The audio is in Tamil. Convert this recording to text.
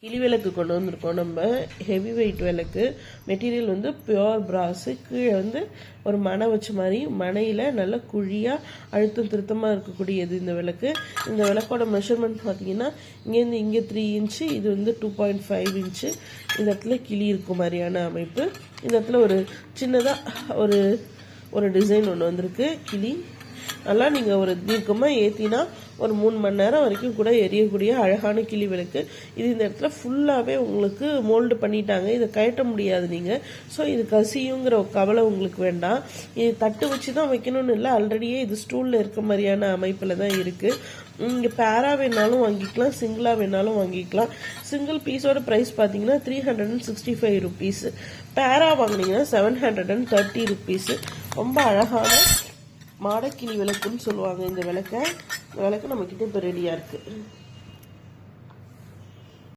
கிளி விளக்கு கொண்டு வந்திருக்கோம். நம்ம ஹெவி வெயிட் விளக்கு. மெட்டீரியல் வந்து பியோர் பிராஸு. கீழே வந்து ஒரு மனை வச்ச மாதிரி மனையில் நல்ல குழியாக அழுத்தம் திருத்தமாக இருக்கக்கூடியது இந்த விளக்கு. இந்த விளக்கோட மெஷர்மெண்ட் பார்த்தீங்கன்னா இங்கேருந்து இங்கே 3 இன்ச்சு, இது வந்து 2.5 இன்ச்சு. இந்த இடத்துல கிளி இருக்கும் மாதிரியான அமைப்பு. இந்த இடத்துல ஒரு சின்னதாக ஒரு டிசைன் ஒன்று வந்திருக்கு. கிளி நல்லா நீங்கள் ஒரு தீர்க்கமாக ஏற்றினா ஒரு 3 மணி நேரம் வரைக்கும் கூட எரியக்கூடிய அழகான கிளி விளக்கு. இது இந்த இடத்துல ஃபுல்லாகவே உங்களுக்கு மோல்டு பண்ணிட்டாங்க. இதை கயட்ட முடியாது நீங்கள். ஸோ இது கசியுங்கிற கவலை உங்களுக்கு வேண்டாம். இது தட்டு வச்சு தான் வைக்கணும்னு இல்லை, ஆல்ரெடியே இது ஸ்டூலில் இருக்க மாதிரியான அமைப்பில் தான் இருக்குது. இங்கே பேரா வேணாலும் வாங்கிக்கலாம், சிங்கிளாக வேணாலும் வாங்கிக்கலாம். சிங்கிள் பீஸோட ப்ரைஸ் பார்த்தீங்கன்னா 365 ருபீஸு. பேரா வாங்கினீங்கன்னா 730 ருபீஸு. ரொம்ப அழகான மாடக்கிளி விளக்குன்னு சொல்லுவாங்க இந்த விளக்கை. இந்த விளக்கு நம்மக்கிட்ட இப்போ ரெடியாக இருக்குது.